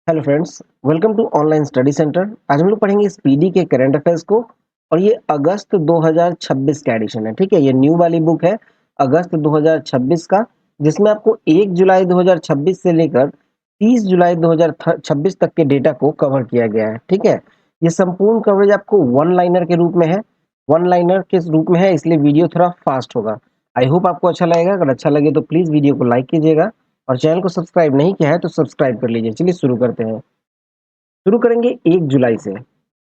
Hello friends, welcome to online study centre. आज हम लोग पढ़ेंगे स्पीडी के करंट अफेयर्स को और ये अगस्त 2026 का एडिशन है। ठीक है, ये न्यू वाली बुक है अगस्त 2026 का, जिसमें आपको 1 जुलाई 2026 से लेकर 30 जुलाई 2026 तक के डेटा को कवर किया गया है। ठीक है, ये संपूर्ण कवरेज आपको वन लाइनर के रूप में है, इसलिए वीडियो थोड़ा फास्ट होगा। आई होप आपको अच्छा लगेगा। अगर अच्छा लगे तो प्लीज वीडियो को लाइक कीजिएगा और चैनल को सब्सक्राइब नहीं किया है तो सब्सक्राइब कर लीजिए। चलिए शुरू करते हैं। शुरू करेंगे 1 जुलाई से।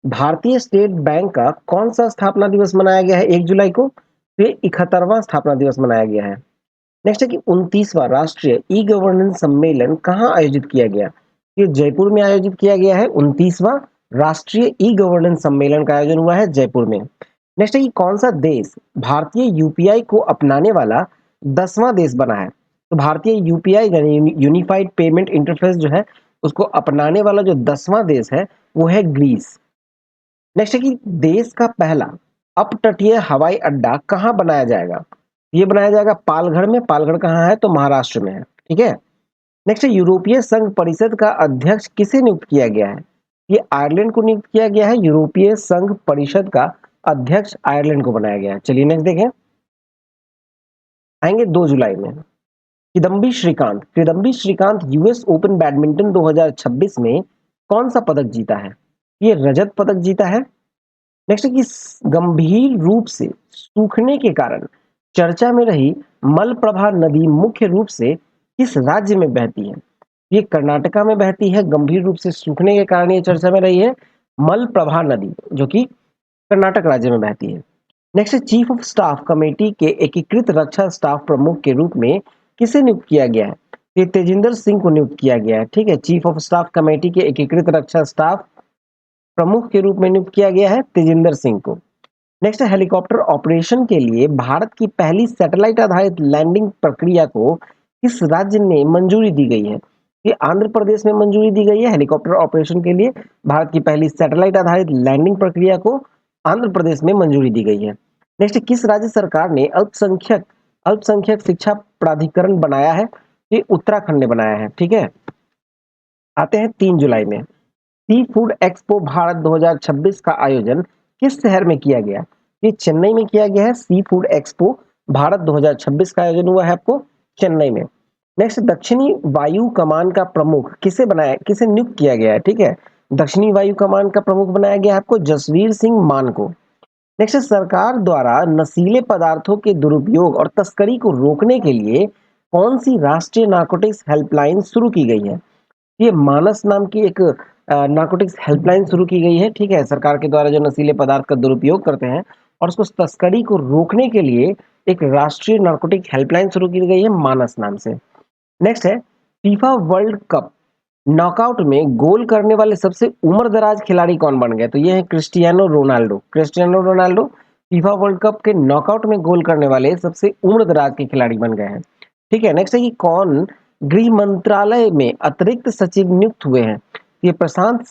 भारतीय स्टेट बैंक का कौन सा स्थापना दिवस मनाया गया है 1 जुलाई को? तो ये 71वां स्थापना दिवस मनाया गया है। नेक्स्ट है कि 29वां राष्ट्रीय ई गवर्नेंस सम्मेलन कहाँ आयोजित किया गया? ये जयपुर में आयोजित किया गया है। 29वां राष्ट्रीय ई गवर्नेंस सम्मेलन का आयोजन हुआ है जयपुर में। नेक्स्ट है कि कौन सा देश भारतीय यूपीआई को अपनाने वाला 10वां देश बना है? तो भारतीय यूपीआई यानी यूनिफाइड पेमेंट इंटरफेस जो है, उसको अपनाने वाला जो 10वां देश है वो है ग्रीस। नेक्स्ट है कि देश का पहला अपतटीय हवाई अड्डा कहाँ बनाया जाएगा? ये बनाया जाएगा पालघर में। पालघर कहाँ है? तो महाराष्ट्र में है। ठीक है। नेक्स्ट है यूरोपीय संघ परिषद का अध्यक्ष किसे नियुक्त किया गया है? ये आयरलैंड को नियुक्त किया गया है। यूरोपीय संघ परिषद का अध्यक्ष आयरलैंड को बनाया गया है। चलिए नेक्स्ट देखें। आएंगे 2 जुलाई में। Kidambi Srikanth US Open badminton 2026 में कौन सा पदक जीता है? ये रजत पदक जीता है। नेक्स्ट है कि गंभीर रूप से सूखने के कारण चर्चा में रही मलप्रभा नदी मुख्य रूप से किस राज्य में बहती है? ये कर्नाटका में बहती है। गंभीर रूप से सूखने के कारण ये चर्चा में रही है मलप्रभा नदी, जो कि कर्नाटक राज्य में बहती है। नेक्स्ट है चीफ ऑफ स्टाफ कमेटी के एकीकृत रक्षा स्टाफ प्रमुख के रूप में किसे नियुक्त किया गया है? ये तेजिंदर सिंह को नियुक्त किया गया है। ठीक है, चीफ ऑफ स्टाफ कमेटी के एकीकृत रक्षा स्टाफ प्रमुख के रूप में नियुक्त किया गया है तेजिंदर सिंह को। नेक्स्ट है हेलीकॉप्टर ऑपरेशन के लिए भारत की पहली सैटेलाइट आधारित लैंडिंग प्रक्रिया को किस राज्य ने मंजूरी दी गई है? ये आंध्र प्रदेश में मंजूरी दी गई है। हेलीकॉप्टर ऑपरेशन के लिए भारत की पहली सैटेलाइट आधारित लैंडिंग प्रक्रिया को आंध्र प्रदेश में मंजूरी दी गई है। नेक्स्ट, किस राज्य सरकार ने अल्पसंख्यक अल्पसंख्यक शिक्षा प्राधिकरण बनाया है? ये उत्तराखंड ने बनाया है। ठीक है। आते हैं 3 जुलाई में। सी फूड एक्सपो भारत 2026 का आयोजन किस शहर में किया गया? ये चेन्नई में किया गया है। सी फूड एक्सपो भारत 2026 का आयोजन हुआ है आपको चेन्नई में। नेक्स्ट, दक्षिणी वायु कमान का प्रमुख किसे नियुक्त किया गया है? ठीक है, दक्षिणी वायु कमान का प्रमुख बनाया गया है आपको जसवीर सिंह मान को। नेक्स्ट, सरकार द्वारा नशीले पदार्थों के दुरुपयोग और तस्करी को रोकने के लिए कौन सी राष्ट्रीय नारकोटिक्स हेल्पलाइन शुरू की गई है? ये मानस नाम की एक नारकोटिक्स हेल्पलाइन शुरू की गई है। ठीक है, सरकार के द्वारा जो नशीले पदार्थ का दुरुपयोग करते हैं और उसको तस्करी को रोकने के लिए एक राष्ट्रीय नारकोटिक हेल्पलाइन शुरू की गई है मानस नाम से। नेक्स्ट है फीफा वर्ल्ड कप नॉकआउट में गोल करने वाले सबसे उम्रदराज खिलाड़ी कौन बन गए? तो ये है Cristiano Ronaldo FIFA world cup के नॉकआउट में गोल करने वाले सबसे उम्रदराज के खिलाड़ी बन गए हैं। ठीक है। नेक्स्ट है कि कौन गृह मंत्रालय में अतिरिक्त सचिव नियुक्त हुए हैं? ये प्रशांत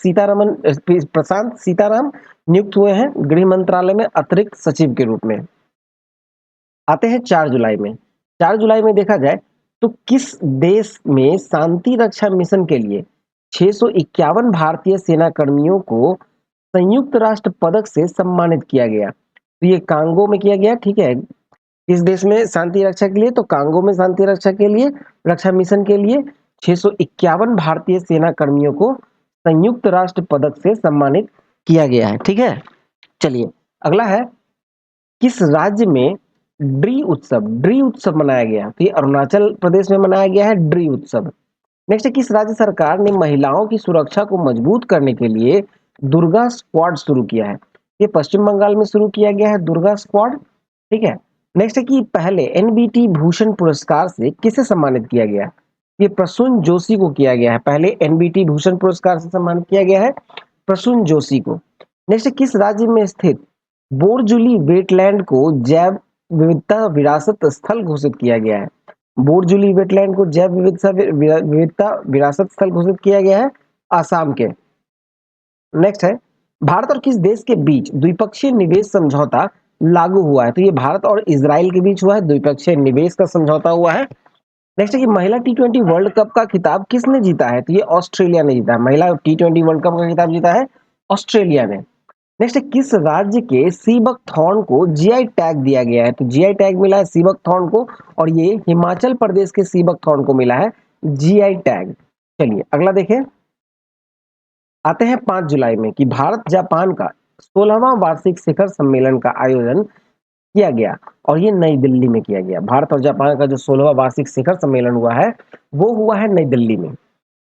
सीताराम नियुक्त हुए हैं गृह मंत्रालय में अतिरिक्त सचिव के रूप में। आते हैं 4 जुलाई में। 4 जुलाई में देखा जाए तो किस देश में शांति रक्षा मिशन के लिए 651 भारतीय सेना कर्मियों को संयुक्त राष्ट्र पदक से सम्मानित किया गया? तो ये कांगो में किया गया। ठीक है, इस देश में शांति रक्षा के लिए, तो कांगो में शांति रक्षा के लिए, रक्षा मिशन के लिए 651 भारतीय सेना कर्मियों को संयुक्त राष्ट्र पदक से सम्मानित किया गया है। ठीक है। चलिए अगला है किस राज्य में ड्री उत्सव मनाया गया? तो ये अरुणाचल प्रदेश में मनाया गया है ड्री उत्सव। नेक्स्ट है किस राज्य सरकार ने महिलाओं की सुरक्षा को मजबूत करने के लिए दुर्गा स्क्वाड शुरू किया है? ये पश्चिम बंगाल में शुरू किया गया है दुर्गा स्क्वाड। ठीक है। नेक्स्ट है कि पहले एनबीटी भूषण पुरस्कार से किसे सम्मानित किया गया? ये प्रसून जोशी को किया गया है। पहले एनबीटी भूषण पुरस्कार से सम्मानित किया गया है प्रसून जोशी को। नेक्स्ट है किस राज्य में स्थित बोरजुली वेटलैंड को जैव विविधता विरासत स्थल घोषित किया गया है? बोरजुली वेटलैंड को जैव विविधता विरासत स्थल घोषित किया गया है आसाम के। नेक्स्ट है भारत और किस देश के बीच द्विपक्षीय निवेश समझौता लागू हुआ है? तो ये भारत और इजराइल के बीच हुआ है, द्विपक्षीय निवेश का समझौता हुआ है। नेक्स्ट है कि महिला टी20 वर्ल्ड कप का खिताब किसने जीता है? तो ये ऑस्ट्रेलिया ने जीता है। महिला टी20 वर्ल्ड कप का खिताब जीता है ऑस्ट्रेलिया ने। नेक्स्ट है किस राज्य के सीबक थॉर्न को जीआई टैग दिया गया है? तो जीआई टैग मिला है सीबक थॉर्न को, और ये हिमाचल प्रदेश के सीबक थॉर्न को मिला है जीआई टैग। चलिए अगला देखें। आते हैं 5 जुलाई में कि भारत जापान का 16वां वार्षिक शिखर सम्मेलन का आयोजन किया गया, और ये नई दिल्ली में किया गया। भारत और जापान का जो 16वां वार्षिक शिखर सम्मेलन हुआ है वो हुआ है नई दिल्ली में।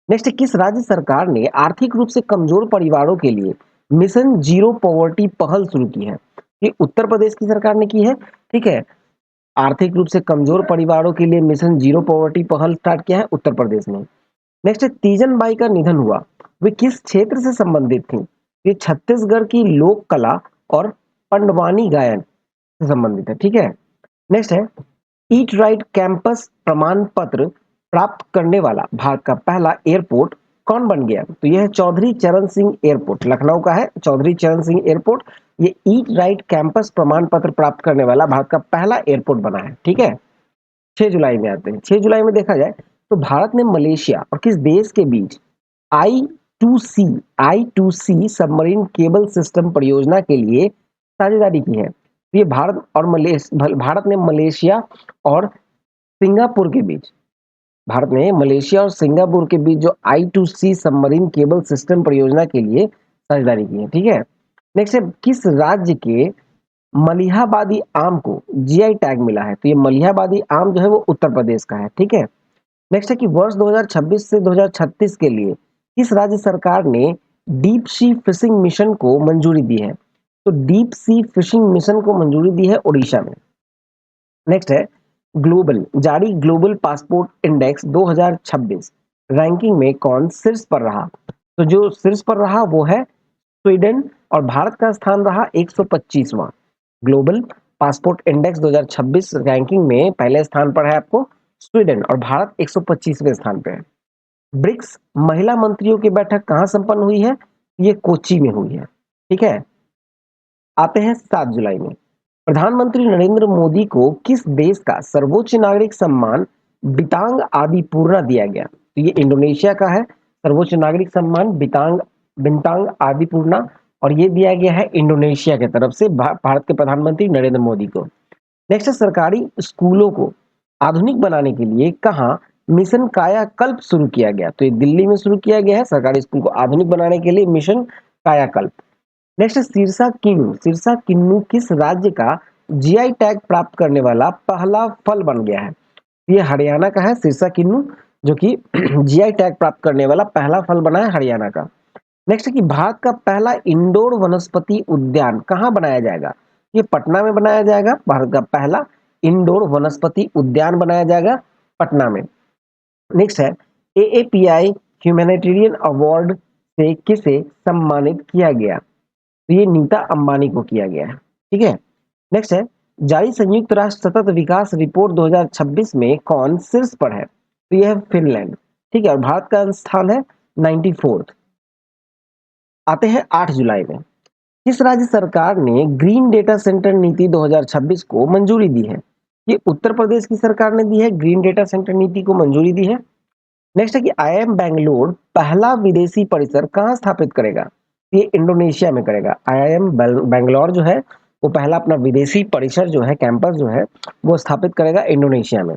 नेक्स्ट, किस राज्य सरकार ने आर्थिक रूप से कमजोर परिवारों के लिए मिशन जीरो पॉवर्टी पहल शुरू की है? ये उत्तर प्रदेश की सरकार ने की है। ठीक है, आर्थिक रूप से कमजोर परिवारों के लिए मिशन जीरो पॉवर्टी पहल स्टार्ट किया है उत्तर प्रदेश ने। नेक्स्ट है तीजन बाई का निधन हुआ, वे किस क्षेत्र से संबंधित थी? ये छत्तीसगढ़ की लोक कला और पंडवानी गायन से संबंधित है। ठीक है, नेक्स्ट है ईट राइट कैंपस प्रमाण पत्र प्राप्त करने वाला भारत का पहला एयरपोर्ट कौन बन गया? तो यह है चौधरी चरण सिंह एयरपोर्ट, लखनऊ का है चौधरी चरण सिंह एयरपोर्ट। ये ईट राइट कैंपस प्रमाण पत्र प्राप्त करने वाला भारत का पहला एयरपोर्ट बना है। ठीक है, 6 जुलाई में आते हैं। 6 जुलाई में देखा जाए तो भारत ने मलेशिया और किस देश के बीच I two C submarine cable system परियोजना के लिए साझेदारी की है? ये भारत ने मलेशिया और सिंगापुर के बीच भारत ने मलेशिया और सिंगापुर के बीच जो I2C सबमरीन केबल सिस्टम परियोजना के लिए साझेदारी की है। ठीक है, नेक्स्ट है किस राज्य के मलिहाबादी आम को जीआई टैग मिला है? तो ये मलिहाबादी आम जो है वो उत्तर प्रदेश का है। ठीक है, नेक्स्ट है कि वर्ष 2026 से 2036 के लिए किस राज्य सरकार ने डीप सी फिशिंग मिशन को मंजूरी दी है? तो डीप सी फिशिंग मिशन को मंजूरी दी है उड़ीसा में। नेक्स्ट है ग्लोबल पासपोर्ट इंडेक्स 2026 रैंकिंग में कौन शीर्ष पर रहा? तो जो शीर्ष पर रहा वो है स्वीडन, और भारत का स्थान रहा 125वां। ग्लोबल पासपोर्ट इंडेक्स 2026 रैंकिंग में पहले स्थान पर है आपको स्वीडन, और भारत 125वें स्थान पे है। ब्रिक्स महिला मंत्रियों की बैठक कहां संपन्न हुई है? ये कोची में हुई है। ठीक है, आते हैं 7 जुलाई में। प्रधानमंत्री नरेंद्र मोदी को किस देश का सर्वोच्च नागरिक सम्मान बितांग आदि पूर्णा दिया गया? तो ये इंडोनेशिया का है सर्वोच्च नागरिक सम्मान बितांग बिंतांग आदि पूर्णा, और ये दिया गया है इंडोनेशिया की तरफ से भारत के प्रधानमंत्री नरेंद्र मोदी को। नेक्स्ट है सरकारी स्कूलों को आधुनिक बनाने के लिए कहाँ मिशन कायाकल्प शुरू किया गया? तो ये दिल्ली में शुरू किया गया है सरकारी स्कूल को आधुनिक बनाने के लिए मिशन कायाकल्प। नेक्स्ट सिरसा किन्नू किस राज्य का जीआई टैग प्राप्त करने वाला पहला फल बन गया है? ये हरियाणा का है सिरसा किन्नू, जो कि जीआई टैग प्राप्त करने वाला पहला फल बना है हरियाणा का। नेक्स्ट है कि भारत का पहला इंडोर वनस्पति उद्यान कहाँ बनाया जाएगा? ये पटना में बनाया जाएगा। भारत का पहला इंडोर वनस्पति उद्यान बनाया जाएगा पटना में। नेक्स्ट है एएपीआई ह्यूमैनिटेरियन अवार्ड से किसे सम्मानित किया गया? तो ये नीता अंबानी को किया गया है। ठीक है, नेक्स्ट है जारी संयुक्त राष्ट्र सतत विकास रिपोर्ट 2026 में कौन शीर्ष पर है? तो यह है फिनलैंड। ठीक है, और भारत का स्थान है 94th। आते हैं 8 जुलाई में। किस राज्य सरकार ने ग्रीन डेटा सेंटर नीति 2026 को मंजूरी दी है? ये उत्तर प्रदेश की सरकार ने दी है, ग्रीन डेटा सेंटर नीति को मंजूरी दी है। नेक्स्ट है कि आईआईएम बैंगलोर पहला विदेशी परिसर कहाँ स्थापित करेगा? ये इंडोनेशिया में करेगा। आईआईएम बैंगलोर जो है वो पहला अपना विदेशी परिसर जो है कैंपस जो है वो स्थापित करेगा इंडोनेशिया में।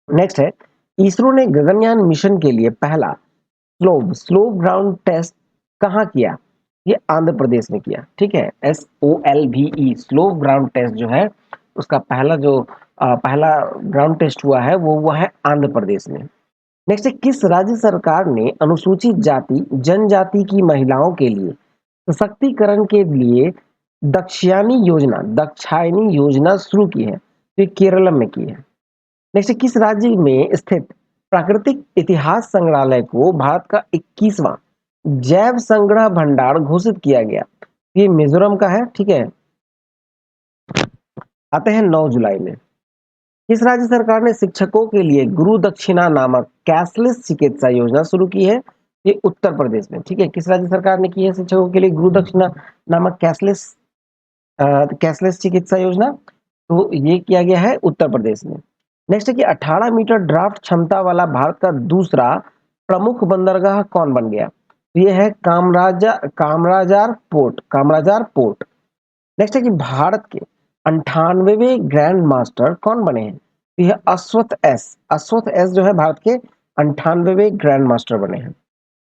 नेक्स्ट है इसरो ने गगनयान मिशन के लिए पहला स्लो ग्राउंड टेस्ट कहाँ किया? ये आंध्र प्रदेश में किया। ठीक है, SOLVE स्लो ग्राउंड टेस्ट जो है उसका पहला ग्राउंड टेस्ट हुआ है वो हुआ है आंध्र प्रदेश में। नेक्स्ट है किस राज्य सरकार ने अनुसूचित जाति जनजाति की महिलाओं के लिए सशक्तिकरण के लिए दक्षायनी योजना शुरू की है? तो ये केरल में की है। नेक्स्ट किस राज्य में स्थित प्राकृतिक इतिहास संग्रहालय को भारत का 21वां जैव संग्रह भंडार घोषित किया गया? ये मिजोरम का है। ठीक है, आते हैं 9 जुलाई में। किस राज्य सरकार ने शिक्षकों के लिए गुरु दक्षिणा नामक कैशलेस चिकित्सा योजना शुरू की है? ये उत्तर प्रदेश में। ठीक है, किस राज्य सरकार ने की है शिक्षकों के लिए गुरु दक्षिणा नामक कैशलेस चिकित्सा योजना? तो ये किया गया है उत्तर प्रदेश में। नेक्स्ट है कि 18 मीटर ड्राफ्ट क्षमता वाला भारत का दूसरा प्रमुख बंदरगाह कौन बन गया? तो ये है कामराजार पोर्ट। नेक्स्ट है कि भारत के 98वें ग्रैंड मास्टर कौन बने हैं? तो यह अश्वथ एस जो है भारत के 98वें ग्रैंड मास्टर बने हैं।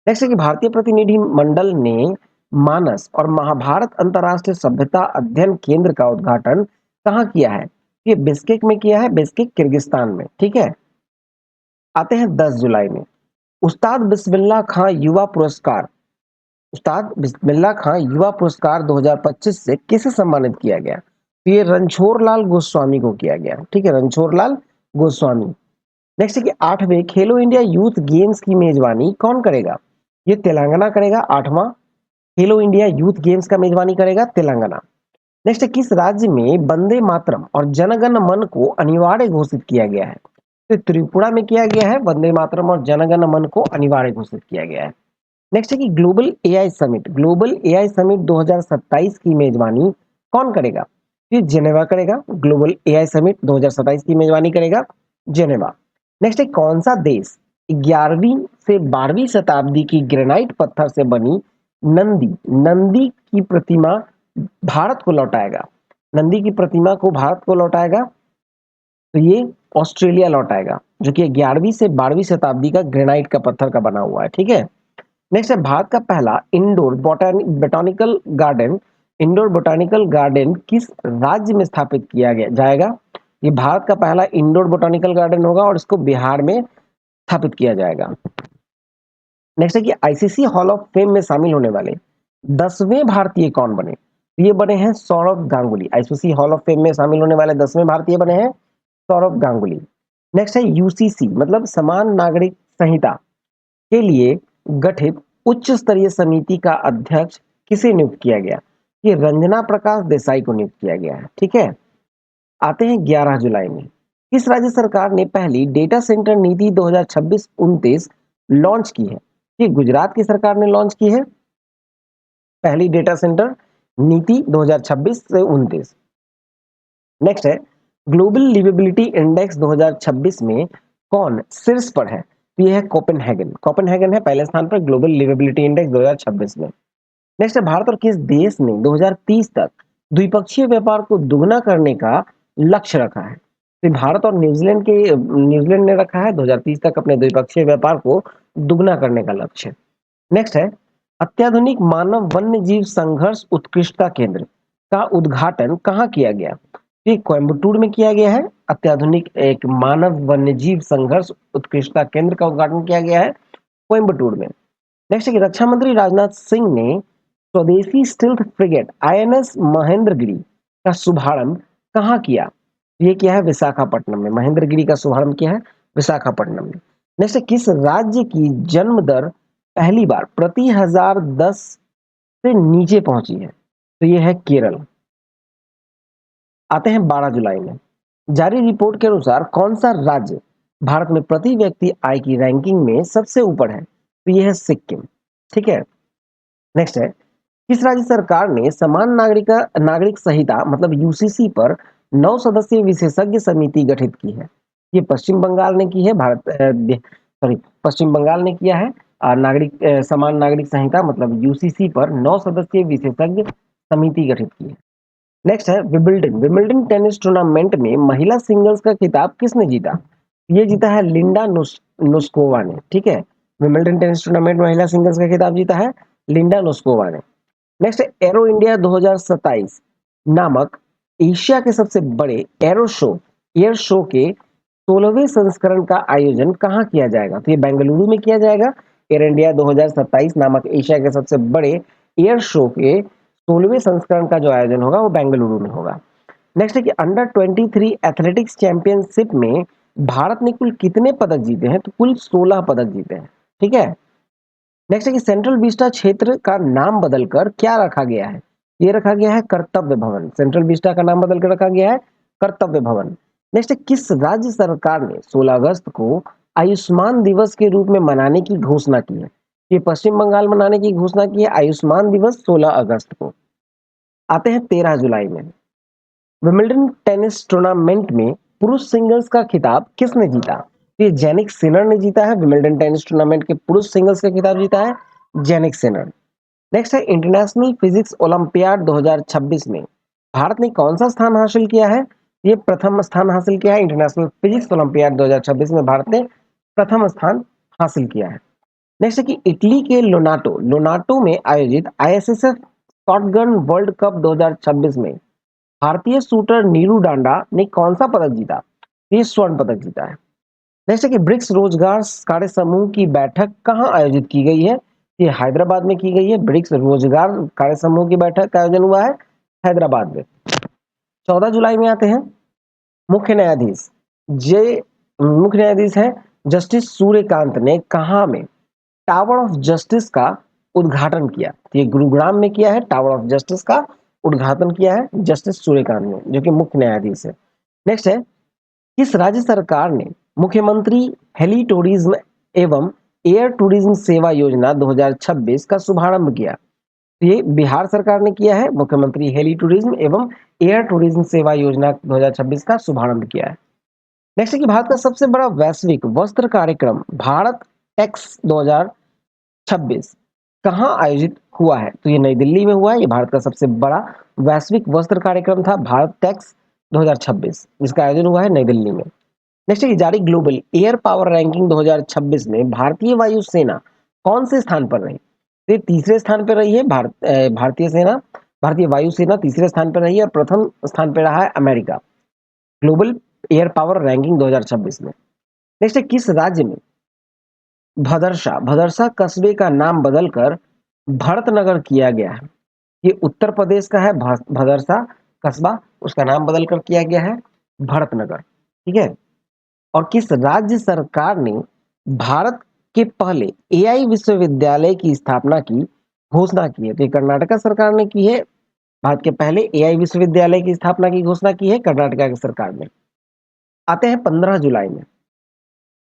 नेक्स्ट है कि भारतीय प्रतिनिधि मंडल ने मानस और महाभारत अंतरराष्ट्रीय सभ्यता अध्ययन केंद्र का उद्घाटन कहाँ किया है? ये बिस्केक में किया है, बिस्केक किर्गिस्तान में। ठीक है, आते हैं 10 जुलाई में। उस्ताद बिस्मिल्लाह खां युवा पुरस्कार उस्ताद बिस्मिल्लाह खां युवा पुरस्कार 2025 से किसे सम्मानित किया गया? तो ये रणछोड़ लाल गोस्वामी को किया गया। ठीक है, रणछोड़ लाल गोस्वामी। नेक्स्ट है कि 8वें खेलो इंडिया यूथ गेम्स की मेजबानी कौन करेगा? ये तेलंगाना करेगा। 8वां खेलो इंडिया यूथ गेम्स का मेजबानी करेगा तेलंगाना। नेक्स्ट है किस राज्य में वंदे मातरम और जनगण मन को अनिवार्य घोषित किया गया है? तो त्रिपुरा में किया गया है वंदे मातरम और जनगण मन को अनिवार्य घोषित किया गया है। नेक्स्ट है कि ग्लोबल एआई समिट 2027 की मेजबानी कौन करेगा? ये जेनेवा करेगा। ग्लोबल एआई समिट 2027 की मेजबानी करेगा जेनेवा। नेक्स्ट है कौन सा देश 11वीं से 12वीं शताब्दी की ग्रेनाइट पत्थर से बनी नंदी नंदी की प्रतिमा भारत को लौटाएगा? नंदी की प्रतिमा को भारत को लौटाएगा, तो ये ऑस्ट्रेलिया लौटाएगा, जो कि 11वीं से 12वीं शताब्दी का ग्रेनाइट का पत्थर का बना हुआ है। ठीक है, नेक्स्ट है भारत का पहला इंडोर बोटानिकल गार्डन किस राज्य में स्थापित किया गया जाएगा? ये भारत का पहला इंडोर बोटानिकल गार्डन होगा और इसको बिहार में स्थापित किया जाएगा। नेक्स्ट है कि आईसीसी हॉल ऑफ फेम में शामिल होने वाले 10वें भारतीय कौन बने? तो ये बने हैं Sourav Ganguly. ICC hall of fame में शामिल होने वाले 10वें भारतीय बने हैं सौरव गांगुली। नेक्स्ट है यूसीसी मतलब समान नागरिक संहिता के लिए गठित उच्च स्तरीय समिति का अध्यक्ष किसे नियुक्त किया गया? ये रंजना प्रकाश देसाई को नियुक्त किया गया है। ठीक है, आते हैं 11 जुलाई में। किस राज्य सरकार ने पहली डेटा सेंटर नीति 2026-29 लॉन्च की है? ये गुजरात की सरकार ने लॉन्च की है पहली डेटा सेंटर नीति 2026 से 29। नेक्स्ट है ग्लोबल लिवेबिलिटी इंडेक्स 2026 में कौन शीर्ष पर है? तो ये है कोपेनहेगन है पहले स्थान पर ग्लोबल लिवेबिलिटी इंडेक्स 2026 में। नेक्स्ट है भारत और किस देश ने 2030 तक द्विपक्षीय व्यापार को दुगना करने का लक्ष्य रखा है? तो भारत और न्यूजीलैंड ने रखा है 2030 तक अपने द्विपक्षीय व्यापार को दुगना करने का लक्ष्य। नेक्स्ट है अत्याधुनिक मानव वन्य जीव संघर्ष उत्कृष्टता केंद्र का उद्घाटन कहाँ किया गया? ये कोयम्बटूर में किया गया है। अत्याधुनिक एक मानव वन्य जीव संघर्ष उत्कृष्टता केंद्र का उद्घाटन किया गया है कोयम्बटूर में। नेक्स्ट है कि रक्षा मंत्री राजनाथ सिंह ने स्वदेशी स्टील्थ फ्रिगेट आईएनएस महेंद्रगिरी का शुभारंभ कहाँ किया? ये किया है विशाखापट्टनम में। महेंद्रगिरी का शुभारंभ किया है विशाखापट्टनम में। नेक्स्ट है किस राज्य की जन्म दर पहली बार प्रति 1010 से नीचे पहुंची है? तो ये है केरल। आते हैं 12 जुलाई में। जारी रिपोर्ट के अनुसार कौन सा राज्य भारत में प्रति व्यक्ति आय की रैंकिंग में सबसे ऊपर है? तो ये है सिक्किम। ठीक है, नेक्स्ट है किस राज्य सरकार ने समान नागरिक संहिता मतलब यूसीसी पर 9 सदस्यीय विशेषज्ञ समिति गठित की है? ये पश्चिम बंगाल ने की है। पश्चिम बंगाल ने किया है समान नागरिक संहिता मतलब यूसीसी पर 9 सदस्यीय विशेषज्ञ समिति गठित की है। नेक्स्ट है विंबलडन टेनिस टूर्नामेंट में महिला सिंगल्स का खिताब किसने जीता? ये जीता है लिंडा नोस्कोवा ने। ठीक है, विंबलडन टेनिस टूर्नामेंट में महिला सिंगल्स का खिताब जीता है लिंडा नोस्कोवा ने। नेक्स्ट एरो इंडिया 2027 नामक एशिया के सबसे बड़े एयर शो के 16वें संस्करण का आयोजन कहाँ किया जाएगा? तो ये बेंगलुरु में किया जाएगा। एयर इंडिया 2027 नामक एशिया के सबसे बड़े एयर शो के 16वें संस्करण का जो आयोजन होगा वो बेंगलुरु में होगा। नेक्स्ट है कि अंडर 23 एथलेटिक्स चैंपियनशिप में भारत ने कुल कितने पदक जीते हैं? तो कुल 16 पदक जीते हैं। ठीक है, नेक्स्ट है कि सेंट्रल विस्टा क्षेत्र का नाम बदलकर क्या रखा गया है? ये रखा गया है कर्तव्य भवन। सेंट्रल विस्टा का नाम बदलकर रखा गया है कर्तव्य भवन। नेक्स्ट है किस राज्य सरकार ने 16 अगस्त को आयुष्मान दिवस के रूप में मनाने की घोषणा की है? ये पश्चिम बंगाल मनाने की घोषणा की है आयुष्मान दिवस 16 अगस्त को। आते हैं 13 जुलाई में। विंबलडन टेनिस टूर्नामेंट में पुरुष सिंगल्स का खिताब किसने जीता? ये जेनिक सिनर ने जीता है। विमिल्टन टेनिस टूर्नामेंट के पुरुष सिंगल्स का खिताब जीता है जेनिक सिनर। नेक्स्ट है इंटरनेशनल फिजिक्स ओलंपियाड 2026 में भारत ने कौन सा स्थान हासिल किया है? ये प्रथम स्थान हासिल किया है। इंटरनेशनल फिजिक्स ओलंपियाड 2026 में भारत ने प्रथम स्थान हासिल किया है। नेक्स्ट है कि इटली के लोनाटो लोनाटो में आयोजित आईएसएसएफ शॉटगन वर्ल्ड कप 2026 में भारतीय शूटर नीरू डांडा ने कौन सा पदक जीता? ये स्वर्ण पदक जीता है। नेक्स्ट है कि ब्रिक्स रोजगार कार्य समूह की बैठक कहाँ आयोजित की गई है? ये हैदराबाद में की गई है। ब्रिक्स रोजगार कार्य समूह की बैठक का आयोजन हुआ है हैदराबाद में। 14 जुलाई में आते हैं मुख्य न्यायाधीश जे मुख्य न्यायाधीश है जस्टिस सूर्यकांत ने कहा में टावर ऑफ जस्टिस का उद्घाटन किया? ये गुरुग्राम में किया है। टावर ऑफ जस्टिस का उद्घाटन किया है जस्टिस सूर्यकांत ने, जो कि मुख्य न्यायाधीश है। नेक्स्ट है किस राज्य सरकार ने मुख्यमंत्री हेली टूरिज्म एवं एयर टूरिज्म सेवा योजना 2026 का शुभारंभ किया? ये बिहार सरकार ने किया है। मुख्यमंत्री हेली टूरिज्म एवं एयर टूरिज्म सेवा योजना 2026 का शुभारंभ किया है। नेक्स्ट है कि भारत का सबसे बड़ा वैश्विक वस्त्र कार्यक्रम भारत टेक्स 2026 कहाँ आयोजित हुआ है? तो ये नई दिल्ली में हुआ है। ये भारत का सबसे बड़ा वैश्विक वस्त्र कार्यक्रम था भारत टेक्स 2026, जिसका आयोजन हुआ है नई दिल्ली में। नेक्स्ट है कि जारी ग्लोबल एयर पावर रैंकिंग 2026 में भारतीय वायुसेना कौन से स्थान पर रही? तो ये तीसरे स्थान पर रही है। भारतीय वायुसेना तीसरे स्थान पर रही है और प्रथम स्थान पर रहा है America global air power ranking 2026 में। नेक्स्ट है किस राज्य में भदरसा भदरसा कस्बे का नाम बदलकर भरतनगर किया गया है? ये उत्तर प्रदेश का है। भदरसा कस्बा, उसका नाम बदलकर किया गया है भरतनगर। ठीक है। और किस राज्य सरकार ने भारत के पहले एआई विश्वविद्यालय की स्थापना की घोषणा की है? तो ये कर्नाटका सरकार ने की है। भारत के पहले एआई विश्वविद्यालय की स्थापना की घोषणा की है कर्नाटका की सरकार ने। आते हैं 15 जुलाई में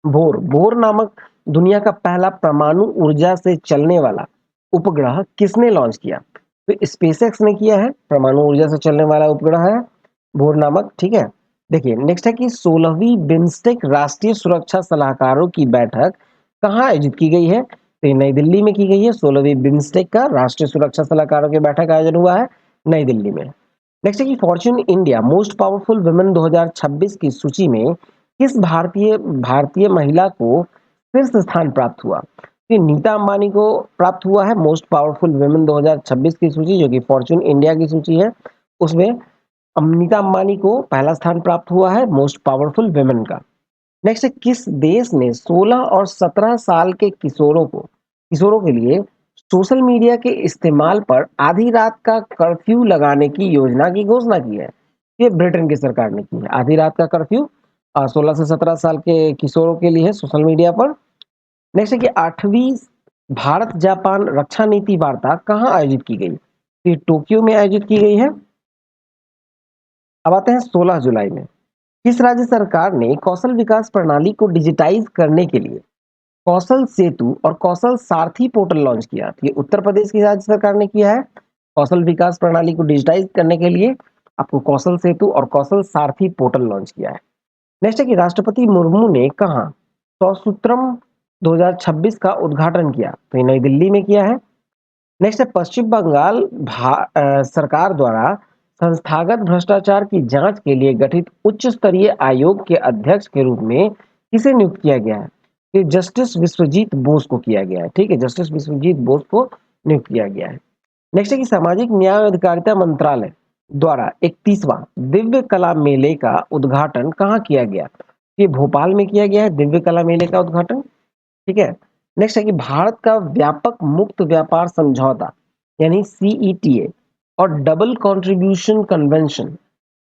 भोर भोर नामक दुनिया का पहला परमाणु ऊर्जा से चलने वाला उपग्रह किसने लॉन्च किया? तो स्पेसएक्स ने किया है। परमाणु ऊर्जा से चलने वाला उपग्रह है भोर नामक। ठीक है। देखिए नेक्स्ट है कि 16वीं बिम्स्टेक राष्ट्रीय सुरक्षा सलाहकारों की बैठक कहाँ आयोजित की गई है? तो नई दिल्ली में की गई है। 16वीं बिम्स्टेक का राष्ट्रीय सुरक्षा सलाहकारों की बैठक आयोजन हुआ है नई दिल्ली में। नेक्स्ट है कि Fortune India most powerful women 2026 की सूची में किस भारतीय भारतीय महिला को शीर्ष स्थान प्राप्त हुआ? ये नीता अंबानी को प्राप्त हुआ है मोस्ट पावरफुल वुमेन 2026 की सूची, जो कि फॉर्च्यून इंडिया की सूची है। उसमें नीता अंबानी को पहला स्थान प्राप्त हुआ है मोस्ट पावरफुल वुमेन का। नेक्स्ट है किस देश ने 16 और 17 साल के किशोरों के लिए सोशल मीडिया के इस्तेमाल पर आधी रात का कर्फ्यू लगाने की योजना की घोषणा की है? ये ब्रिटेन की सरकार ने की है। आधी रात का कर्फ्यू 16 से 17 साल के किशोरों के लिए है सोशल मीडिया पर। नेक्स्ट है कि 8वीं भारत जापान रक्षा नीति वार्ता कहाँ आयोजित की गई? ये टोक्यो में आयोजित की गई है। अब आते हैं 16 जुलाई में किस राज्य सरकार ने कौशल विकास प्रणाली को डिजिटाइज करने के लिए कौशल सेतु और कौशल सारथी पोर्टल लॉन्च किया? ये उत्तर प्रदेश की राज्य सरकार ने किया है। कौशल विकास प्रणाली को डिजिटाइज करने के लिए आपको कौशल सेतु और कौशल सारथी पोर्टल लॉन्च किया है। नेक्स्ट है कि राष्ट्रपति मुर्मू ने कहा सौसूत्रम 2026 का उद्घाटन किया? तो ये नई दिल्ली में किया है। नेक्स्ट है पश्चिम बंगाल सरकार द्वारा संस्थागत भ्रष्टाचार की जांच के लिए गठित उच्च स्तरीय आयोग के अध्यक्ष के रूप में किसे नियुक्त किया गया है? ये जस्टिस विश्वजीत बोस को किया गया है। ठीक है, जस्टिस विश्वजीत बोस को नियुक्त किया गया है। नेक्स्ट है कि सामाजिक न्याय और अधिकारिता मंत्रालय द्वारा 31वां दिव्य कला मेले का उद्घाटन कहाँ किया गया? ये भोपाल में किया गया है दिव्य कला मेले का उद्घाटन। ठीक है। नेक्स्ट है कि भारत का व्यापक मुक्त व्यापार समझौता यानी सीईटीए और डबल कंट्रीब्यूशन कन्वेंशन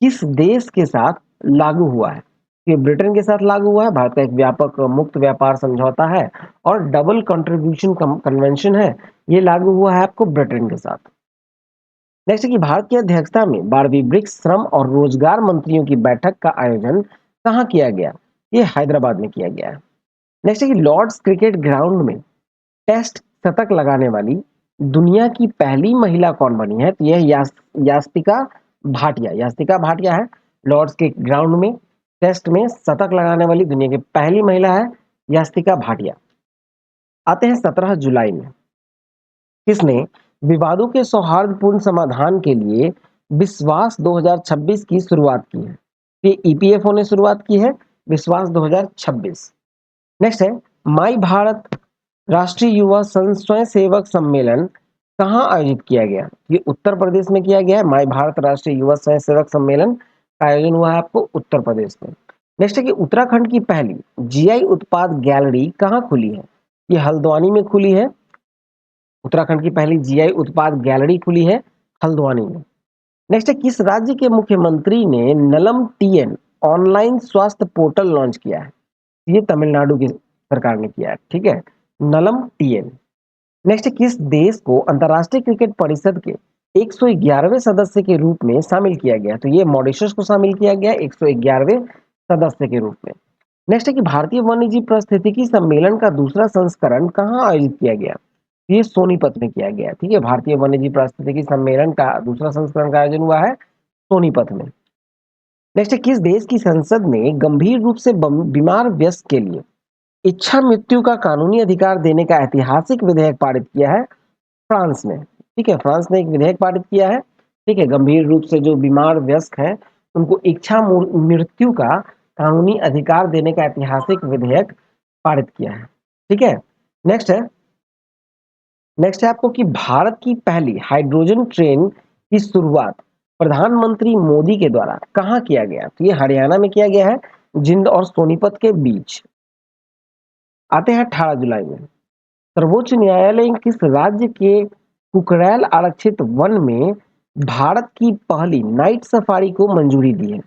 किस देश के साथ लागू हुआ है? ये ब्रिटेन के साथ लागू हुआ है। भारत का एक व्यापक मुक्त व्यापार समझौता है और डबल कंट्रीब्यूशन कन्वेंशन है, ये लागू हुआ है आपको ब्रिटेन के साथ। नेक्स्ट है कि भारत की अध्यक्षता में 12वीं ब्रिक्स श्रम और रोजगार मंत्रियों की बैठक का आयोजन कहाँ किया गया? ये हैदराबाद में किया गया है। नेक्स्ट है कि लॉर्ड्स क्रिकेट ग्राउंड में टेस्ट शतक लगाने वाली दुनिया की पहली महिला कौन बनी है? तो यह यास्तिका भाटिया है लॉर्ड्स के ग्राउंड में टेस्ट में शतक लगाने वाली दुनिया की पहली महिला है यास्तिका भाटिया। आते हैं 17 जुलाई में, किसने विवादों के सौहार्दपूर्ण समाधान के लिए विश्वास 2026 की शुरुआत की है? ये ईपीएफओ ने शुरुआत की है विश्वास 2026। नेक्स्ट है माई भारत राष्ट्रीय युवा स्वयं सेवक सम्मेलन कहाँ आयोजित किया गया? ये उत्तर प्रदेश में किया गया है। माई भारत राष्ट्रीय युवा स्वयं सेवक सम्मेलन का आयोजन हुआ है आपको उत्तर प्रदेश में। नेक्स्ट है कि उत्तराखंड की पहली जीआई उत्पाद गैलरी कहाँ खुली है? ये हल्द्वानी में खुली है। उत्तराखंड की पहली जीआई उत्पाद गैलरी खुली है हल्द्वानी में। नेक्स्ट है किस राज्य के मुख्यमंत्री ने नलम टीएन ऑनलाइन स्वास्थ्य पोर्टल लॉन्च किया है? ये तमिलनाडु की सरकार ने किया है। ठीक है, नलम टीएन। नेक्स्ट है किस देश को अंतर्राष्ट्रीय क्रिकेट परिषद के 111वें सदस्य के रूप में शामिल किया गया? तो ये मॉरिशस को शामिल किया गया 111वें सदस्य के रूप में। नेक्स्ट है कि भारतीय वन्यजीव पारिस्थितिकी सम्मेलन का दूसरा संस्करण कहाँ आयोजित किया गया? ये सोनीपत में किया गया। ठीक है, भारतीय वन्यजीव पारिस्थितिकी सम्मेलन का दूसरा संस्करण का आयोजन हुआ है सोनीपत में। नेक्स्ट है किस देश की संसद ने गंभीर रूप से बीमार वयस्क के लिए इच्छा मृत्यु का कानूनी अधिकार देने का ऐतिहासिक विधेयक पारित किया है? फ्रांस ने। ठीक है, फ्रांस ने एक विधेयक पारित किया है। ठीक है, गंभीर रूप से जो बीमार वयस्क हैं उनको इच्छा मृत्यु का कानूनी अधिकार देने का ऐतिहासिक विधेयक पारित किया है। ठीक है, नेक्स्ट है आपको कि भारत की पहली हाइड्रोजन ट्रेन की शुरुआत प्रधानमंत्री मोदी के द्वारा कहाँ किया गया? तो ये हरियाणा में किया गया है, जिंद और सोनीपत के बीच। आते हैं 18 जुलाई में, सर्वोच्च न्यायालय किस राज्य के कुकरैल आरक्षित वन में भारत की पहली नाइट सफारी को मंजूरी दी है?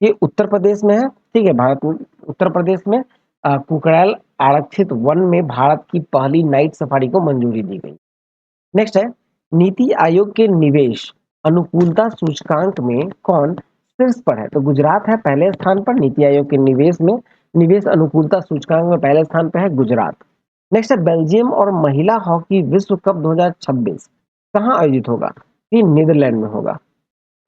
ये उत्तर प्रदेश में है। ठीक है, भारत में उत्तर प्रदेश में कुकरैल आरक्षित वन में भारत की पहली नाइट सफारी को मंजूरी दी गई। नेक्स्ट है नीति आयोग के निवेश अनुकूलता सूचकांक में कौन शीर्ष पर है? तो गुजरात है पहले स्थान पर। नीति आयोग के निवेश अनुकूलता सूचकांक में पहले स्थान पर है गुजरात। नेक्स्ट है बेल्जियम और महिला हॉकी विश्व कप 2026 कहाँ आयोजित होगा? ये नीदरलैंड में होगा।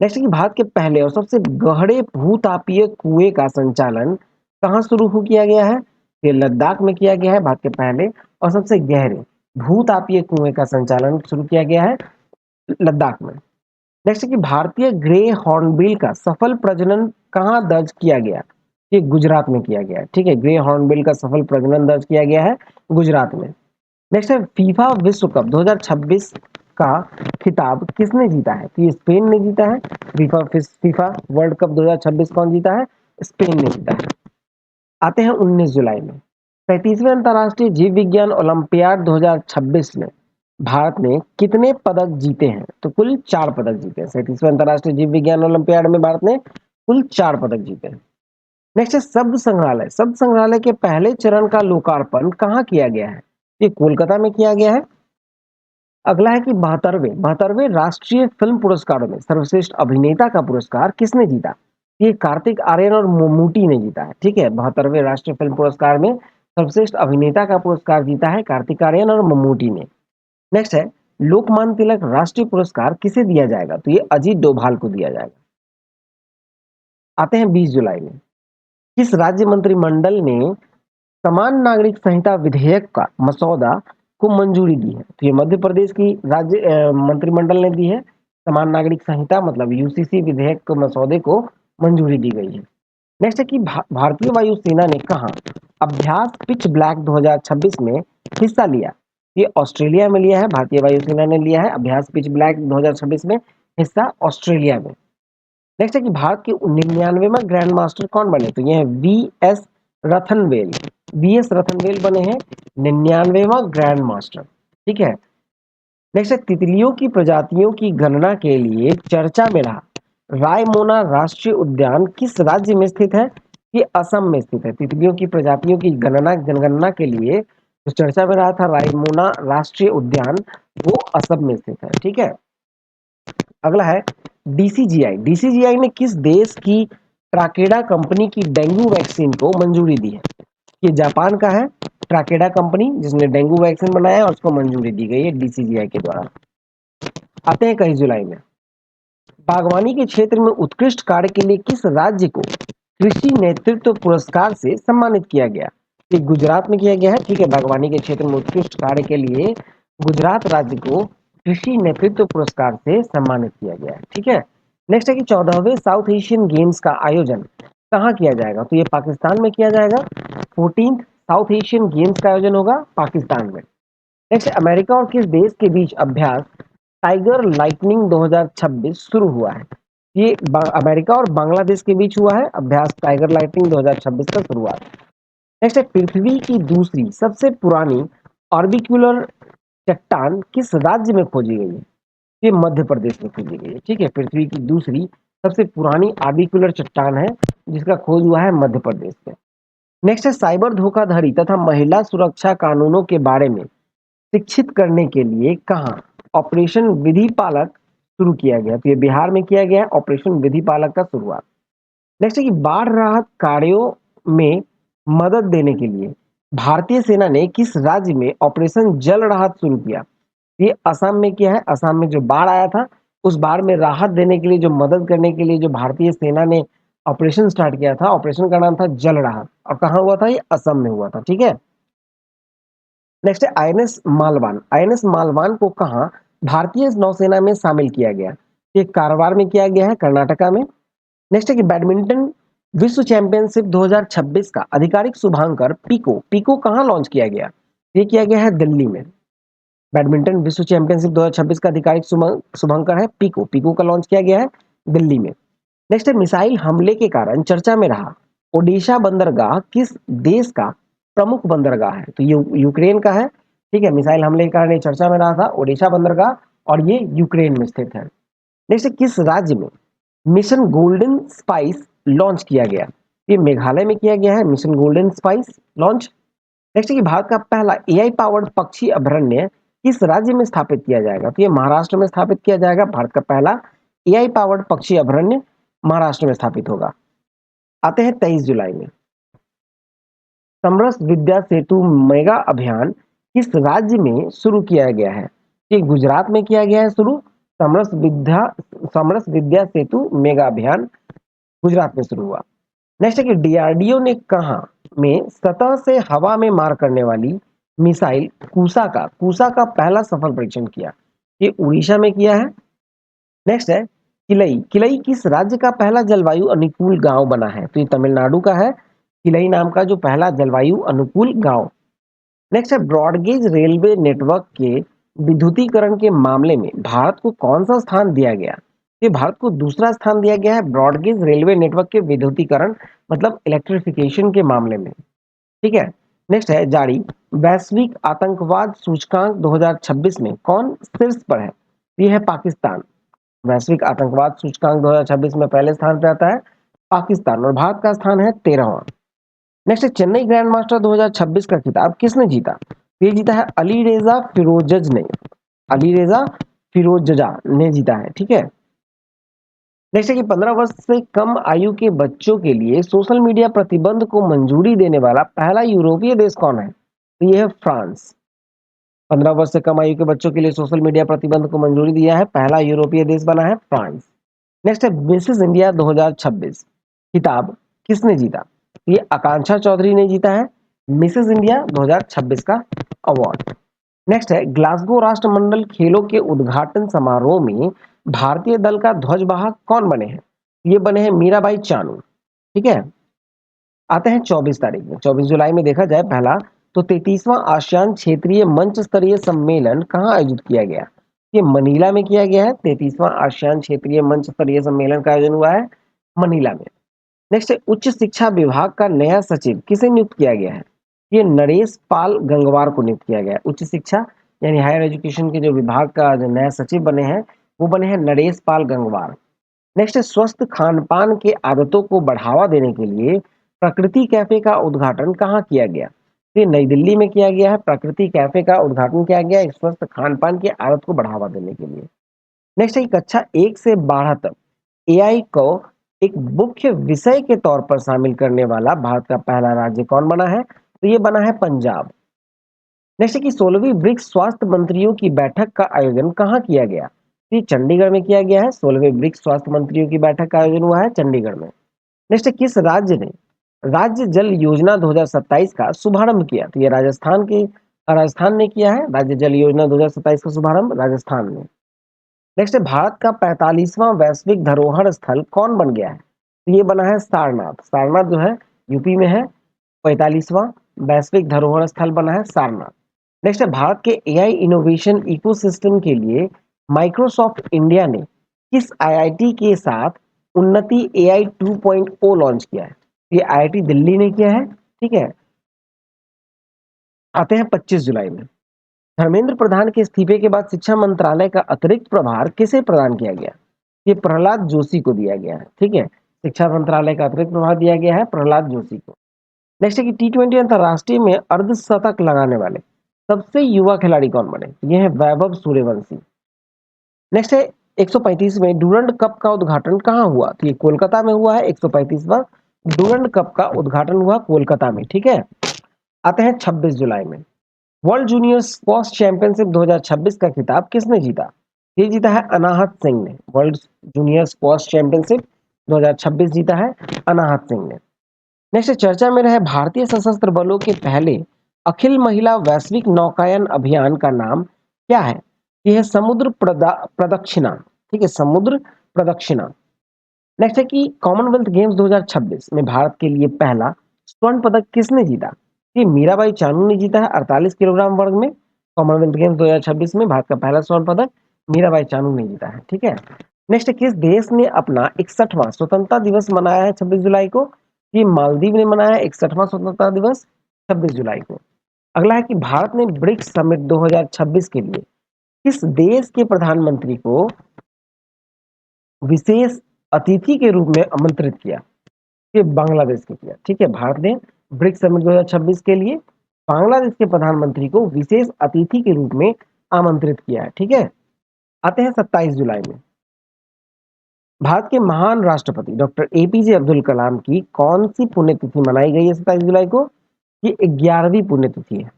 नेक्स्ट है कि भारत के पहले और सबसे गहरे भूतापीय कुएं का संचालन कहाँ शुरू किया गया है? ये लद्दाख में किया गया है। भारत के पहले और सबसे गहरे भूतापीय कुएं का संचालन शुरू किया गया है लद्दाख में। नेक्स्ट है कि भारतीय ग्रे हॉर्नबिल का सफल प्रजनन कहाँ दर्ज किया गया? ये गुजरात में किया गया है। ठीक है, ग्रे हॉर्नबिल का सफल प्रजनन दर्ज किया गया है गुजरात में। नेक्स्ट है फीफा विश्व कप 2026 का खिताब किसने जीता है? तो ये स्पेन ने जीता है। फीफा वर्ल्ड कप 2026 कौन जीता है? स्पेन ने जीता है। आते हैं 19 जुलाई में, 35वें अंतर्राष्ट्रीय जीव विज्ञान ओलंपियाड 2026 में भारत ने कितने पदक जीते हैं? तो कुल 4 पदक जीते हैं। 37वें अंतर्राष्ट्रीय जीव विज्ञान ओलंपियाड में भारत ने कुल 4 पदक जीते हैं। नेक्स्ट है शब्द संग्रहालय। शब्द संग्रहालय के पहले चरण का लोकार्पण कहाँ किया गया है? ये कोलकाता में किया गया है। अगला है कि 72वें राष्ट्रीय फिल्म पुरस्कारों में सर्वश्रेष्ठ अभिनेता का पुरस्कार किसने जीता? ये कार्तिक आर्यन और मम्मूटी ने जीता है। ठीक है, 72वें राष्ट्रीय फिल्म पुरस्कार में सर्वश्रेष्ठ अभिनेता का पुरस्कार जीता है कार्तिक आर्यन और मम्मूटी ने। नेक्स्ट है लोकमान्य तिलक राष्ट्रीय पुरस्कार किसे दिया जाएगा? तो ये अजीत डोभाल को दिया जाएगा। आते हैं 20 जुलाई में, किस राज्य मंत्रिमंडल ने समान नागरिक संहिता विधेयक का मसौदा को मंजूरी दी है? तो ये मध्य प्रदेश की राज्य मंत्रिमंडल ने दी है। समान नागरिक संहिता मतलब यूसीसी विधेयक के मसौदे को मंजूरी दी गई है। नेक्स्ट है कि भारतीय वायुसेना ने कहा अभ्यास पिच ब्लैक 2026 में हिस्सा लिया? ये ऑस्ट्रेलिया में लिया है। भारतीय वायुसेना ने लिया है अभ्यास पिच ब्लैक 2026 में हिस्सा ऑस्ट्रेलिया में। नेक्स्ट है कि भारत के 99वां ग्रैंड मास्टर कौन बने? तो ये है वीएस रथनवेल। वीएस रथनवेल बने हैं 99वां ग्रैंड मास्टर। ठीक है, नेक्स्ट है तितलियों की प्रजातियों की गणना के लिए चर्चा में रहा रायमोना राष्ट्रीय उद्यान किस राज्य में स्थित है? ये असम में स्थित है। तितलियों की प्रजातियों की जनगणना के लिए जो चर्चा में रहा था रायमोना राष्ट्रीय उद्यान, वो असम में स्थित है। ठीक है, अगला है डीसीजीआई। डीसीजीआई ने किस देश की ट्राकेडा कंपनी की डेंगू वैक्सीन को मंजूरी दी है? ये जापान का है ट्राकेडा कंपनी जिसने डेंगू वैक्सीन बनाया है और उसको मंजूरी दी गई है डीसीजीआई के द्वारा। आते हैं 21 जुलाई में, बागवानी के क्षेत्र में उत्कृष्ट कार्य के लिए किस राज्य को कृषि नेतृत्व पुरस्कार से सम्मानित किया गया? ये गुजरात में किया गया है, ठीक है। बागवानी के क्षेत्र में उत्कृष्ट कार्य के लिए गुजरात राज्य को कृषि नेतृत्व पुरस्कार से सम्मानित किया गया है, ठीक है। नेक्स्ट है कि 14वें साउथ एशियन गेम्स का आयोजन कहाँ किया जाएगा? तो ये पाकिस्तान में किया जाएगा। 14th साउथ एशियन गेम्स का आयोजन होगा पाकिस्तान में। नेक्स्ट, अमेरिका और किस देश के बीच अभ्यास टाइगर लाइटनिंग 2026 शुरू हुआ है? ये अमेरिका और बांग्लादेश के बीच हुआ है अभ्यास टाइगर लाइटनिंग 2026 का शुरुआत। नेक्स्ट है, पृथ्वी की दूसरी सबसे पुरानी ऑर्बिक्यूलर चट्टान किस राज्य में खोजी गई है? ये मध्य प्रदेश में खोजी गई है, ठीक है। पृथ्वी की दूसरी सबसे पुरानी ऑर्बिक्यूलर चट्टान है जिसका खोज हुआ है मध्य प्रदेश में। नेक्स्ट है, साइबर धोखाधड़ी तथा महिला सुरक्षा कानूनों के बारे में शिक्षित करने के लिए कहाँ ऑपरेशन विधि पालक शुरू किया गया? तो ये बिहार में किया गया है ऑपरेशन विधि पालक का शुरुआत। नेक्स्ट है कि बाढ़ राहत कार्यों में मदद देने के लिए भारतीय सेना ने किस राज्य में ऑपरेशन जल राहत शुरू किया? ये असम में किया है। असम में जो बाढ़ आया था उस बाढ़ में राहत देने के लिए, जो मदद करने के लिए जो भारतीय सेना ने ऑपरेशन स्टार्ट किया था, ऑपरेशन का नाम था जल राहत। और कहाँ हुआ था? ये असम में हुआ था, ठीक है। नेक्स्ट है आईएनएस मालवान। आईएनएस मालवान को कहाँ भारतीय नौसेना में शामिल किया गया? ये कारवार में किया गया है, कर्नाटका में। नेक्स्ट है कि बैडमिंटन विश्व चैंपियनशिप 2026 का आधिकारिक शुभांकर पीको पीको कहाँ लॉन्च किया गया? ये किया गया है दिल्ली में। बैडमिंटन विश्व चैंपियनशिप 2026 का आधिकारिक शुभांकर है पीको पीको का लॉन्च किया गया है दिल्ली में। नेक्स्ट है, मिसाइल हमले के कारण चर्चा में रहा ओडिशा बंदरगाह किस देश का प्रमुख बंदरगाह है? तो ये यूक्रेन का है, ठीक है। मिसाइल हमले के कारण ये चर्चा में रहा था ओडिशा बंदरगाह, और ये यूक्रेन में स्थित है। नेक्स्ट, किस राज्य में मिशन गोल्डन स्पाइस लॉन्च किया गया? ये मेघालय में किया गया है mission golden spice launch. Next है कि भारत का पहला एआई पावर्ड पक्षी अभयारण्य किस राज्य में स्थापित किया जाएगा? तो ये महाराष्ट्र में स्थापित किया जाएगा। भारत का पहला एआई पावर्ड पक्षी अभयारण्य महाराष्ट्र में स्थापित होगा। आते हैं 23 जुलाई में। समरस विद्या सेतु मेगा अभियान किस राज्य में शुरू किया गया है? ये गुजरात में किया गया है शुरू। समरस विद्या सेतु मेगा अभियान गुजरात में शुरू हुआ। नेक्स्ट है कि डीआरडीओ ने कहा में सतह से हवा में मार करने वाली मिसाइल कूसा का पहला सफल परीक्षण किया? ये उड़ीसा में किया है। नेक्स्ट है, किलई किलई किस राज्य का पहला जलवायु अनुकूल गांव बना है? तो ये तमिलनाडु का है, किलई नाम का जो पहला जलवायु अनुकूल गांव। नेक्स्ट है, ब्रॉडगेज रेलवे नेटवर्क के विद्युतीकरण के मामले में भारत को कौन सा स्थान दिया गया? ये भारत को दूसरा स्थान दिया गया है ब्रॉडगेज रेलवे नेटवर्क के विद्युतीकरण मतलब इलेक्ट्रिफिकेशन के मामले में, ठीक है। नेक्स्ट है, जारी वैश्विक आतंकवाद सूचकांक 2026 में कौन शीर्ष पर है? ये है पाकिस्तान। वैश्विक आतंकवाद सूचकांक 2026 में पहले स्थान पर आता है पाकिस्तान, और भारत का स्थान है 13वां। नेक्स्ट है, चेन्नई ग्रैंड मास्टर 2026 का खिताब किसने जीता? ये जीता है अली रेजा फिरोजजा ने जीता है, ठीक है। नेक्स्ट है कि 15 वर्ष से कम आयु के बच्चों के लिए सोशल मीडिया प्रतिबंध को मंजूरी देने वाला पहला यूरोपीय देश कौन है? तो ये है फ्रांस। 15 वर्ष से कम आयु के बच्चों के लिए सोशल मीडिया प्रतिबंध को मंजूरी दिया है पहला यूरोपीय देश बना है फ्रांस। नेक्स्ट है, मिसेस इंडिया 2026 खिताब किसने जीता? ये आकांक्षा चौधरी ने जीता है मिसेस इंडिया 2026 का अवार्ड। नेक्स्ट है, ग्लासगो राष्ट्रमंडल खेलों के उद्घाटन समारोह में भारतीय दल का ध्वजवाहक कौन बने हैं? ये बने हैं मीराबाई चानू, ठीक है। आते हैं 24 तारीख में, 24 जुलाई में देखा जाए पहला तो 33वां आसियान क्षेत्रीय मंच स्तरीय सम्मेलन कहाँ आयोजित किया गया? ये मनीला में किया गया है। 33वां आसियान क्षेत्रीय मंच स्तरीय सम्मेलन का आयोजन हुआ है मनीला में। नेक्स्ट है, उच्च शिक्षा विभाग का नया सचिव किसे नियुक्त किया गया है? ये नरेश पाल गंगवार को नियुक्त किया गया है। उच्च शिक्षा यानी हायर एजुकेशन के जो विभाग का जो नया सचिव बने हैं वो बने हैं नरेश पाल गंगवार। नेक्स्ट है, स्वस्थ खान पान के आदतों को बढ़ावा देने के लिए प्रकृति कैफे का उद्घाटन कहाँ किया गया? ये नई दिल्ली में किया गया है। प्रकृति कैफे का उद्घाटन किया गया स्वस्थ खान पान की आदत को बढ़ावा देने के लिए। नेक्स्ट है, कक्षा 1 से 12 तक एआई को एक मुख्य विषय के तौर पर शामिल करने वाला भारत का पहला राज्य कौन बना है? तो ये बना है पंजाब। नेक्स्ट है कि 16वीं ब्रिक्स स्वास्थ्य मंत्रियों की बैठक का आयोजन कहाँ किया गया? ये चंडीगढ़ में किया गया है। 16वें ब्रिक्स स्वास्थ्य मंत्रियों की बैठक का आयोजन हुआ है चंडीगढ़ में। नेक्स्ट है किस राज्य ने राज्य जल योजना 2027 का शुभारंभ किया? तो ये राजस्थान ने किया है राज्य जल योजना 2027 का शुभारंभ राजस्थान में। नेक्स्ट है भारत का 45वां वैश्विक धरोहर स्थल कौन बन गया है? तो ये बना है सारनाथ। सारनाथ जो है यूपी में है। 45वां वैश्विक धरोहर स्थल बना है सारनाथ। नेक्स्ट है भारत के एआई इनोवेशन इकोसिस्टम के लिए माइक्रोसॉफ्ट इंडिया ने किस आईआईटी के साथ उन्नति एआई 2.0 लॉन्च किया है? ये आईआईटी दिल्ली ने किया है। ठीक है, आते हैं 25 जुलाई में। धर्मेंद्र प्रधान के इस्तीफे के बाद शिक्षा मंत्रालय का अतिरिक्त प्रभार किसे प्रदान किया गया? ये प्रहलाद जोशी को दिया गया है। ठीक है, शिक्षा मंत्रालय का अतिरिक्त प्रभार दिया गया है प्रहलाद जोशी को। नेक्स्ट है कि टी20 अंतरराष्ट्रीय में अर्धशतक लगाने वाले सबसे युवा खिलाड़ी कौन बने? ये है वैभव सूर्यवंशी। नेक्स्ट है 135 में डूरंड कप का उद्घाटन कहाँ हुआ? तो ये कोलकाता में हुआ है। 135वां डूरंड कप का उद्घाटन हुआ कोलकाता में। ठीक है, आते हैं 26 जुलाई में। वर्ल्ड जूनियर स्क्वॉश चैंपियनशिप 2026 का खिताब किसने जीता? ये जीता है अनाहत सिंह ने। वर्ल्ड जूनियर स्क्वॉश चैंपियनशिप 2026 जीता है अनाहत सिंह ने। नेक्स्ट चर्चा में रहे भारतीय सशस्त्र बलों के पहले अखिल महिला वैश्विक नौकायन अभियान का नाम क्या है? यह है समुद्र प्रदक्षिणा। ठीक है, समुद्र प्रदक्षिणा। नेक्स्ट है कि कॉमनवेल्थ गेम्स 2026 में भारत के लिए पहला स्वर्ण पदक किसने जीता? ये मीराबाई चानू ने जीता है 48 किलोग्राम वर्ग में। कॉमनवेल्थ गेम्स 2026 में भारत का पहला स्वर्ण पदक मीराबाई चानू ने जीता है। ठीक है, नेक्स्ट किस देश ने अपना 61वां स्वतंत्रता दिवस मनाया है 26 जुलाई को? ये मालदीव ने मनाया 61वां स्वतंत्रता दिवस 26 जुलाई को। अगला है कि भारत ने ब्रिक्स समिट 2026 के लिए किस देश के प्रधानमंत्री को विशेष अतिथि के रूप में आमंत्रित किया? ये बांग्लादेश ने किया। ठीक है, भारत ने ब्रिक्स समिट 2026 के लिए बांग्लादेश के प्रधानमंत्री को विशेष अतिथि के रूप में आमंत्रित किया है। ठीक है, आते हैं 27 जुलाई में। भारत के महान राष्ट्रपति डॉक्टर एपीजे अब्दुल कलाम की कौन सी पुण्यतिथि मनाई गई है 27 जुलाई को? ये 11वीं पुण्यतिथि है।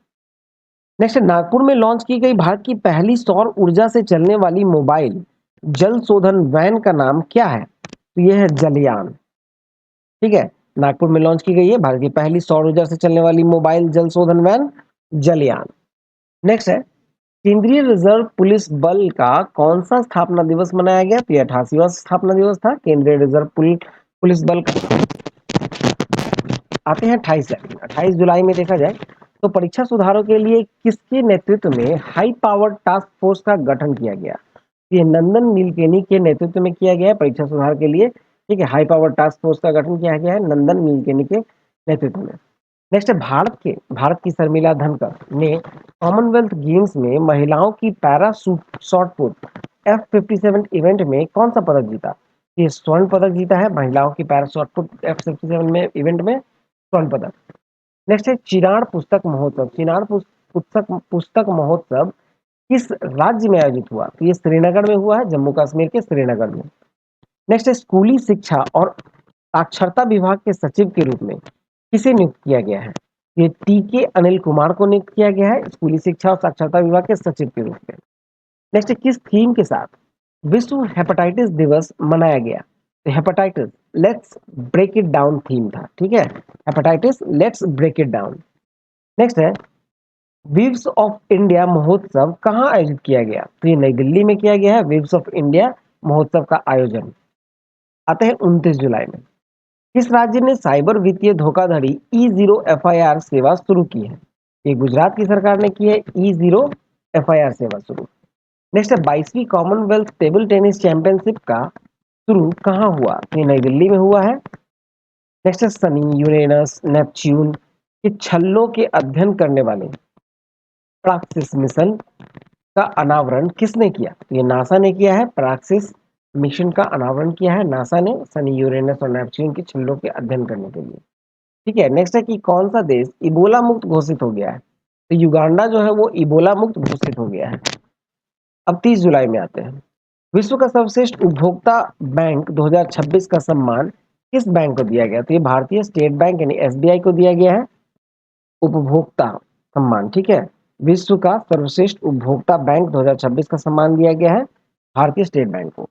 नेक्स्ट नागपुर में लॉन्च की गई भारत की पहली सौर ऊर्जा से चलने वाली मोबाइल जल शोधन वैन का नाम क्या है? तो यह है जलयान। ठीक है, नागपुर में लॉन्च की गई है भारत की पहली सौर ऊर्जा से चलने वाली मोबाइल जल शोधन वैन जलयान। नेक्स्ट है केंद्रीय रिजर्व पुलिस बल का कौन सा स्थापना दिवस मनाया गया? तो 88वां स्थापना दिवस था केंद्रीय रिजर्व पुलिस बल का। आते हैं 28 जुलाई में देखा जाए तो परीक्षा सुधारों के लिए किसके नेतृत्व में हाई पावर टास्क फोर्स का गठन किया गया? ये नंदन नीलकेनी के नेतृत्व में किया गया है परीक्षा सुधार के लिए। ठीक है, हाई पावर टास्क फोर्स का गठन किया गया है नंदन नीलकेनी के नेतृत्व में। नेक्स्ट है भारत की शर्मिला धनकर ने कॉमनवेल्थ गेम्स में महिलाओं की para shot put F57 event में कौन सा पदक जीता? ये स्वर्ण पदक जीता है महिलाओं की पैरा शॉट पुट F57 में इवेंट में स्वर्ण पदक। नेक्स्ट है चिराड़ पुस्तक महोत्सव। पुस्तक महोत्सव किस राज्य में आयोजित हुआ? तो ये श्रीनगर में हुआ है, जम्मू कश्मीर के श्रीनगर में। नेक्स्ट है स्कूली शिक्षा और साक्षरता विभाग के सचिव के रूप में किसे नियुक्त किया गया है? ये टीके अनिल कुमार को नियुक्त किया गया है स्कूली शिक्षा और साक्षरता विभाग के सचिव के रूप में। नेक्स्ट किस थीम के साथ विश्व हेपेटाइटिस दिवस मनाया गया? तो hepatitis let's break it down theme था। ठीक है, hepatitis let's break it down. Next है विव्स ऑफ इंडिया महोत्सव कहाँ आयोजित किया गया? तो ये नई दिल्ली में किया गया है विव्स ऑफ इंडिया महोत्सव का आयोजन। आते हैं 29 जुलाई में। किस राज्य ने साइबर वित्तीय धोखाधड़ी E0 FIR सेवा शुरू की है? ये गुजरात की सरकार ने की है E0 FIR सेवा शुरू। नेक्स्ट है 22वीं कॉमनवेल्थ टेबल टेनिस चैंपियनशिप का शुरू कहाँ हुआ? ये नई दिल्ली में हुआ है। नेक्स्ट है शनि, यूरेनस, नेपच्यून के छल्लों के अध्ययन करने वाले प्राक्सिस मिशन का अनावरण किसने किया? ये नासा ने किया है। प्राक्सिस मिशन का अनावरण किया है नासा ने शनि, यूरेनस और नेपच्यून के छल्लों के अध्ययन करने के लिए। ठीक है, नेक्स्ट है कि कौन सा देश इबोला मुक्त घोषित हो गया है? तो युगांडा जो है वो इबोला मुक्त घोषित हो गया है। अब 30 जुलाई में आते हैं। विश्व का सर्वश्रेष्ठ उपभोक्ता बैंक 2026 का सम्मान किस बैंक को दिया गया? तो ये भारतीय स्टेट बैंक यानी SBI को दिया गया है उपभोक्ता सम्मान। ठीक है, विश्व का सर्वश्रेष्ठ उपभोक्ता बैंक 2026 का सम्मान दिया गया है भारतीय स्टेट बैंक को।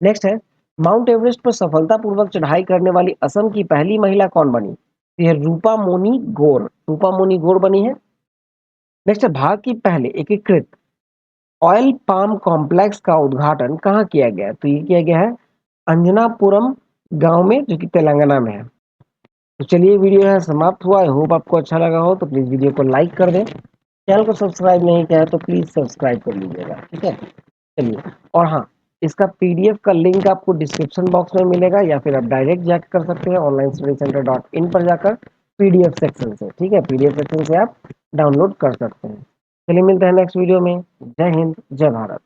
नेक्स्ट है माउंट एवरेस्ट पर सफलतापूर्वक चढ़ाई करने वाली असम की पहली महिला कौन बनी? ये रूपा मोनी गौर। रूपा मोनी गौर बनी है। नेक्स्ट है, भारत की पहले एकीकृत ऑयल पाम कॉम्प्लेक्स का उद्घाटन कहाँ किया गया? तो ये किया गया है अंजनापुरम गांव में, जो कि तेलंगाना में है। तो चलिए, वीडियो यहाँ समाप्त हुआ। आई होप आपको अच्छा लगा हो, तो प्लीज वीडियो को लाइक कर दें। चैनल को सब्सक्राइब नहीं किया है तो प्लीज सब्सक्राइब कर लीजिएगा, ठीक है। चलिए, और हाँ, इसका पीडीएफ का लिंक आपको डिस्क्रिप्शन बॉक्स में मिलेगा, या फिर आप डायरेक्ट जाकर कर सकते हैं ऑनलाइन स्टडी सेंटर .in पर जाकर पीडीएफ सेक्शन से, ठीक है। पीडीएफ सेक्शन से आप डाउनलोड कर सकते हैं। चलिए, मिलते हैं नेक्स्ट वीडियो में। जय हिंद, जय भारत।